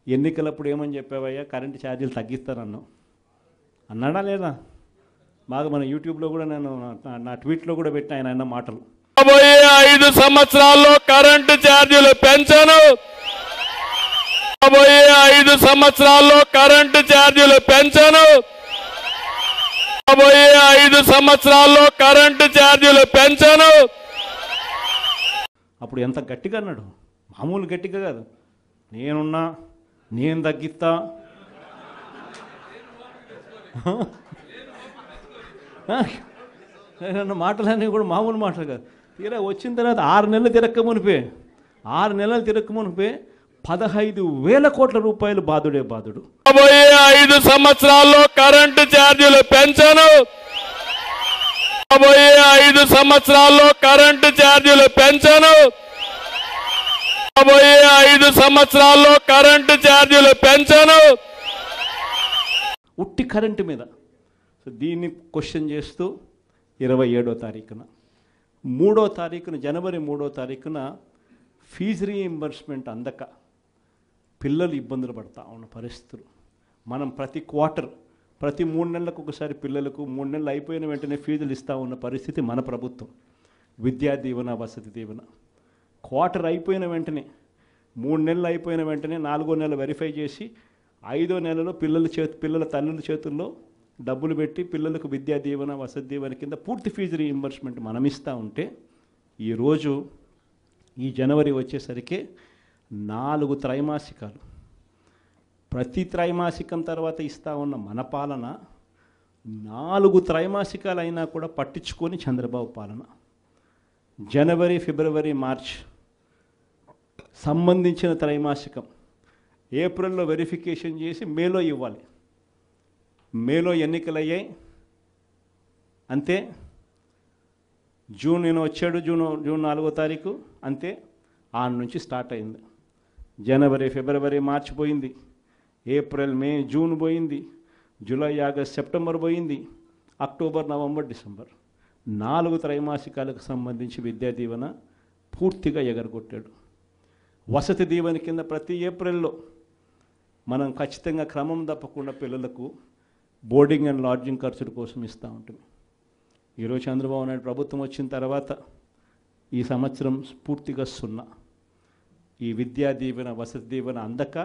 ఎన్నికలప్పుడు ఏమని చెప్పావయ్యా, కరెంటు ఛార్జీలు తగ్గిస్తానన్నావు అన్నాడా లేదా? బాగా మన యూట్యూబ్లో కూడా నేను నా ట్వీట్లో కూడా పెట్టిన ఆయన అన్న మాటలు. రాబోయే 5 సంవత్సరాల్లో కరెంటు ఛార్జీలు పెంచను. రాబోయే 5 సంవత్సరాల్లో కరెంటు ఛార్జీలు పెంచను. రాబోయే 5 సంవత్సరాల్లో కరెంటు ఛార్జీలు పెంచను. అప్పుడు ఎంత గట్టిగా అన్నాడు, మామూలు గట్టిగా కాదు. నేనున్నా, నేను తగ్గిస్తా, మాటలన్నీ కూడా మామూలు మాటలు కాదు. తీరా వచ్చిన తర్వాత 6 నెలలు తిరక్కమునిపే 15,000 కోట్ల రూపాయలు బాధుడే బాధుడు. రాబోయే 5 సంవత్సరాల్లో కరెంటు ఛార్జీలు పెంచను. రాబోయే 5 సంవత్సరాల్లో కరెంటు ఛార్జీలు పెంచను. రాబోయే 5 సంవత్సరాల్లో కరెంటు ఛార్జీలు పెంచను. ఉట్టి కరెంటు మీద. సో దీన్ని క్వశ్చన్ చేస్తూ 27వ తారీఖున, 3వ తారీఖున, జనవరి 3వ తారీఖున ఫీజు రీయింబర్స్మెంట్ అందక పిల్లలు ఇబ్బందులు పడతా ఉన్న పరిస్థితులు. మనం ప్రతి క్వార్టర్, ప్రతి 3 నెలలకు ఒకసారి పిల్లలకు 3 నెలలు అయిపోయిన వెంటనే ఫీజులు ఇస్తూ ఉన్న పరిస్థితి మన ప్రభుత్వం. విద్యా దీవెన, వసతి దీవెన క్వార్టర్ అయిపోయిన వెంటనే, 3 నెలలు అయిపోయిన వెంటనే 4వ నెల వెరిఫై చేసి 5వ నెలలో పిల్లల తల్లుల చేతుల్లో డబ్బులు పెట్టి పిల్లలకు విద్యా దీవెన, వసతి దీవెన కింద పూర్తి ఫీజు రీయింబర్స్మెంట్ మనం ఇస్తూ ఉంటే, ఈరోజు ఈ జనవరి వచ్చేసరికి 4 త్రైమాసికాలు, ప్రతి త్రైమాసికం తర్వాత ఇస్తూ ఉన్న మన పాలన 4 త్రైమాసికాలు అయినా కూడా పట్టించుకొని చంద్రబాబు పాలన. జనవరి, ఫిబ్రవరి, మార్చ్ సంబంధించిన త్రైమాసికం ఏప్రిల్లో వెరిఫికేషన్ చేసి మేలో ఇవ్వాలి. మేలో ఎన్నికలు అయ్యాయి అంతే. జూన్ వచ్చాడు, జూన్ 4వ తారీఖు అంతే. ఆ నుంచి స్టార్ట్ అయింది. జనవరి, ఫిబ్రవరి, మార్చ్ పోయింది, ఏప్రిల్, మే, జూన్ పోయింది, జూలై, ఆగస్ట్, సెప్టెంబర్ పోయింది, అక్టోబర్, నవంబర్, డిసెంబర్ 4 త్రైమాసికాలకు సంబంధించి విద్యా దీవెన పూర్తిగా ఎగరగొట్టాడు. వసతి దీవెన కింద ప్రతి ఏప్రిల్లో మనం ఖచ్చితంగా క్రమం తప్పకుండా పిల్లలకు బోర్డింగ్ అండ్ లాడ్జింగ్ ఖర్చుల కోసం ఇస్తూ ఉంటుంది. ఈరోజు చంద్రబాబు నాయుడు ప్రభుత్వం వచ్చిన తర్వాత ఈ సంవత్సరం పూర్తిగా 0. ఈ విద్యా దీవెన, వసతి దీవెన అందక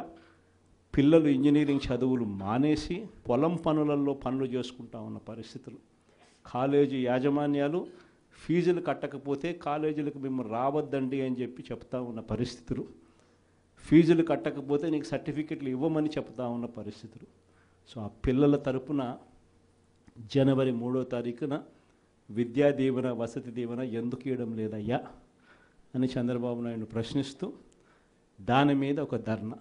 పిల్లలు ఇంజనీరింగ్ చదువులు మానేసి పొలం పనులలో పనులు చేసుకుంటా ఉన్న పరిస్థితులు. కాలేజీ యాజమాన్యాలు ఫీజులు కట్టకపోతే కాలేజీలకు మిమ్మల్ని రావద్దండి అని చెప్పి చెప్తా ఉన్న పరిస్థితులు. ఫీజులు కట్టకపోతే నీకు సర్టిఫికెట్లు ఇవ్వమని చెప్తా ఉన్న పరిస్థితులు. సో ఆ పిల్లల తరపున జనవరి 3వ తారీఖున విద్యా దీవెన, వసతి దీవెన ఎందుకు ఇవ్వడం లేదయ్యా అని చంద్రబాబు నాయుడు ప్రశ్నిస్తూ దాని మీద ఒక ధర్నా.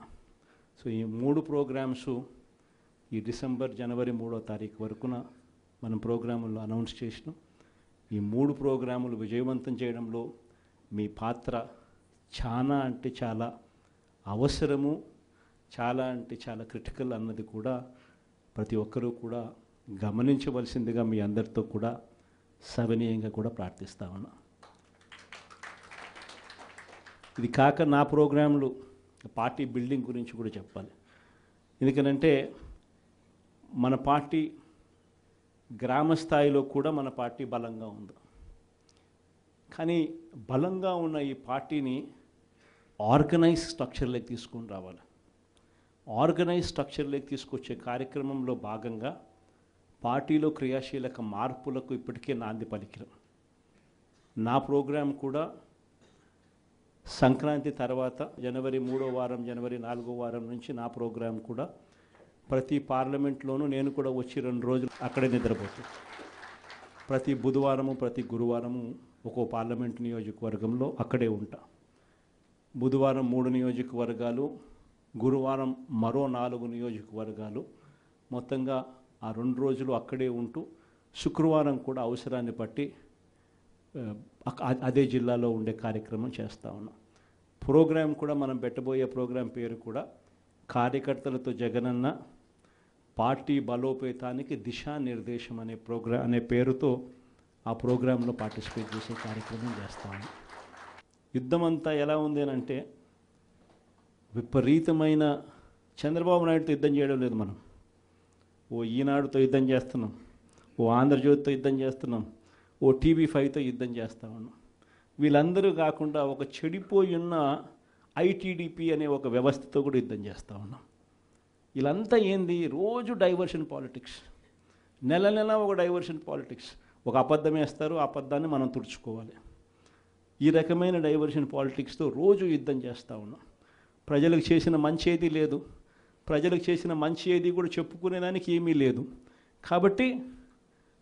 సో ఈ 3 ప్రోగ్రామ్స్ ఈ డిసెంబర్, జనవరి 3వ తారీఖు వరకున మనం ప్రోగ్రాముల్లో అనౌన్స్ చేసినాం. ఈ 3 ప్రోగ్రాములు విజయవంతం చేయడంలో మీ పాత్ర చాలా అంటే చాలా అవసరము, చాలా అంటే చాలా క్రిటికల్ అన్నది కూడా ప్రతి ఒక్కరూ కూడా గమనించవలసిందిగా మీ అందరితో కూడా సవినీయంగా కూడా ప్రార్థిస్తా ఉన్నా. ఇది కాక నా ప్రోగ్రాంలు పార్టీ బిల్డింగ్ గురించి కూడా చెప్పాలి. ఎందుకనంటే మన పార్టీ గ్రామ స్థాయిలో కూడా మన పార్టీ బలంగా ఉంది. కానీ బలంగా ఉన్న ఈ పార్టీని ఆర్గనైజ్ స్ట్రక్చర్లోకి తీసుకొని రావాలి. ఆర్గనైజ్ స్ట్రక్చర్లోకి తీసుకొచ్చే కార్యక్రమంలో భాగంగా పార్టీలో క్రియాశీలక మార్పులకు ఇప్పటికే నాంది పలికినాం. నా ప్రోగ్రాం కూడా సంక్రాంతి తర్వాత జనవరి 3వ వారం, జనవరి 4వ వారం నుంచి నా ప్రోగ్రాం కూడా ప్రతి పార్లమెంట్లోనూ నేను కూడా వచ్చి 2 రోజులు అక్కడే నిద్రపోతాను. ప్రతి బుధవారము, ప్రతి గురువారము ఒక్కో పార్లమెంట్ నియోజకవర్గంలో అక్కడే ఉంటా. బుధవారం 3 నియోజకవర్గాలు, గురువారం మరో 4 నియోజకవర్గాలు, మొత్తంగా ఆ 2 రోజులు అక్కడే ఉంటూ శుక్రవారం కూడా అవసరాన్ని బట్టి అదే జిల్లాలో ఉండే కార్యక్రమం చేస్తూ ఉన్నాం. ప్రోగ్రాం కూడా మనం పెట్టబోయే ప్రోగ్రాం పేరు కూడా కార్యకర్తలతో జగనన్న పార్టీ బలోపేతానికి దిశానిర్దేశం అనే పేరుతో ఆ ప్రోగ్రాంలో పార్టిసిపేట్ చేసే కార్యక్రమం చేస్తూ ఉన్నాం. యుద్ధం అంతా ఎలా ఉంది అంటే విపరీతమైన చంద్రబాబు నాయుడుతో యుద్ధం చేయడం లేదు మనం. ఓ ఈనాడుతో యుద్ధం చేస్తున్నాం, ఓ ఆంధ్రజ్యోతితో యుద్ధం చేస్తున్నాం, ఓ TV5తో యుద్ధం చేస్తా ఉన్నాం. వీళ్ళందరూ కాకుండా ఒక చెడిపోయి ఉన్న ITDP అనే ఒక వ్యవస్థతో కూడా యుద్ధం చేస్తూ ఉన్నాం. వీళ్ళంతా ఏంది, రోజు డైవర్షన్ పాలిటిక్స్, నెల నెల ఒక డైవర్షన్ పాలిటిక్స్. ఒక అబద్ధం వేస్తారు, ఆ అబద్ధాన్ని మనం తుడుచుకోవాలి. ఈ రకమైన డైవర్షన్ పాలిటిక్స్తో రోజు యుద్ధం చేస్తూ ఉన్నాం. ప్రజలకు చేసిన మంచి ఏది లేదు, ప్రజలకు చేసిన మంచి ఏది కూడా చెప్పుకునేదానికి ఏమీ లేదు. కాబట్టి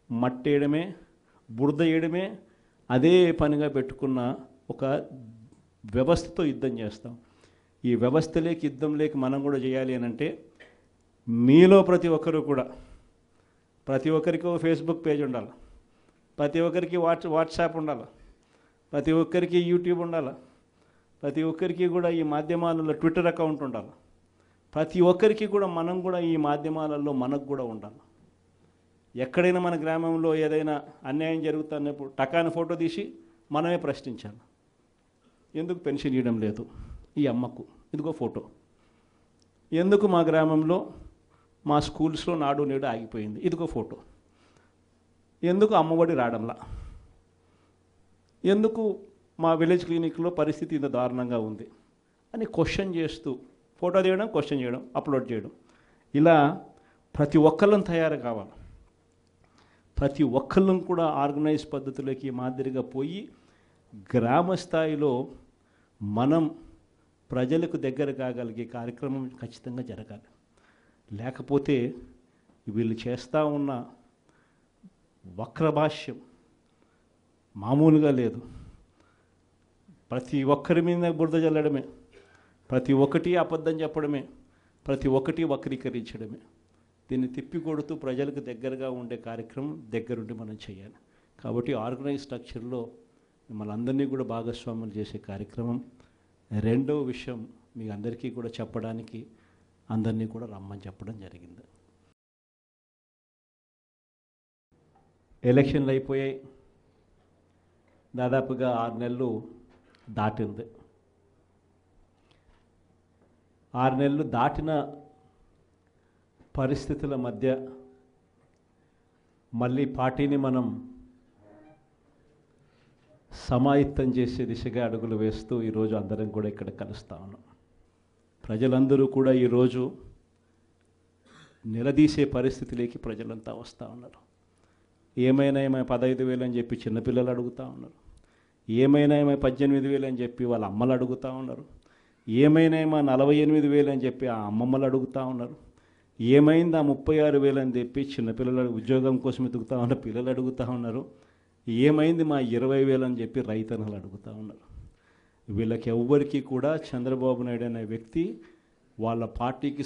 మట్టేయడమే, బురద వేయడమే అదే పనిగా పెట్టుకున్న ఒక వ్యవస్థతో యుద్ధం చేస్తాం. ఈ వ్యవస్థలోకి యుద్ధం లేక మనం కూడా చేయాలి అని అంటే మీలో ప్రతి ఒక్కరూ కూడా, ప్రతి ఒక్కరికి ఫేస్బుక్ పేజ్ ఉండాలి, ప్రతి ఒక్కరికి వాట్సాప్ ఉండాలి, ప్రతి ఒక్కరికి యూట్యూబ్ ఉండాలి, ప్రతి ఒక్కరికి కూడా ఈ మాధ్యమాలలో ట్విట్టర్ అకౌంట్ ఉండాలి. ప్రతి ఒక్కరికి కూడా మనం కూడా ఈ మాధ్యమాలలో మనకు కూడా ఉండాలి. ఎక్కడైనా మన గ్రామంలో ఏదైనా అన్యాయం జరుగుతున్నప్పుడు టకాని ఫోటో తీసి మనమే ప్రశ్నించాలి. ఎందుకు పెన్షన్ ఇవ్వడం లేదు ఈ అమ్మకు, ఇదిగో ఫోటో. ఎందుకు మా గ్రామంలో మా స్కూల్స్లో నాడు నేడు ఆగిపోయింది, ఇదిగో ఫోటో. ఎందుకు అమ్మఒడి రావడంలా, ఎందుకు మా విలేజ్ క్లినిక్లో పరిస్థితి ఇంత దారుణంగా ఉంది అని క్వశ్చన్ చేస్తూ ఫోటో తీయడం, క్వశ్చన్ చేయడం, అప్లోడ్ చేయడం. ఇలా ప్రతి ఒక్కళ్ళం తయారు కావాలి. ప్రతి ఒక్కళ్ళం కూడా ఆర్గనైజ్ పద్ధతులకి మాదిరిగా పోయి గ్రామ స్థాయిలో మనం ప్రజలకు దగ్గర కాగలిగే కార్యక్రమం ఖచ్చితంగా జరగాలి. లేకపోతే వీళ్ళు చేస్తూ ఉన్న వక్రభాష్యం మామూలుగా లేదు. ప్రతి ఒక్కరి మీద బురద జల్లడమే, ప్రతి ఒక్కటి అబద్ధం చెప్పడమే, ప్రతి ఒక్కటి వక్రీకరించడమే. దీన్ని తిప్పికొడుతూ ప్రజలకు దగ్గరగా ఉండే కార్యక్రమం దగ్గరుండి మనం చేయాలి. కాబట్టి ఆర్గనైజ్ స్ట్రక్చర్లో మిమ్మల్ని అందరినీ కూడా భాగస్వాములు చేసే కార్యక్రమం. రెండవ విషయం మీ అందరికీ కూడా చెప్పడానికి అందరినీ కూడా రమ్మని చెప్పడం జరిగింది. ఎలక్షన్లు అయిపోయాయి, దాదాపుగా 6 నెలలు దాటింది. 6 నెలలు దాటిన పరిస్థితుల మధ్య మళ్ళీ పార్టీని మనం సమాయత్తం చేసే దిశగా అడుగులు వేస్తూ ఈరోజు అందరం కూడా ఇక్కడ కలుస్తా ఉన్నాం. ప్రజలందరూ కూడా ఈరోజు నిలదీసే పరిస్థితిలోకి ప్రజలంతా వస్తూ ఉన్నారు. ఏమైనా 15,000 అని చెప్పి చిన్నపిల్లలు అడుగుతూ ఉన్నారు, ఏమైనా 18,000 అని చెప్పి వాళ్ళ అమ్మలు అడుగుతూ ఉన్నారు, ఏమైనా 48,000 అని చెప్పి ఆ అమ్మమ్మలు అడుగుతూ ఉన్నారు, ఏమైంది 36,000 అని చెప్పి చిన్నపిల్లలు ఉద్యోగం కోసం ఎదుగుతూ ఉన్న పిల్లలు అడుగుతూ ఉన్నారు, ఏమైంది 20,000 అని చెప్పి రైతన్నలు అడుగుతూ ఉన్నారు. వీళ్ళకి ఎవ్వరికీ కూడా చంద్రబాబు నాయుడు అనే వ్యక్తి వాళ్ళ పార్టీకి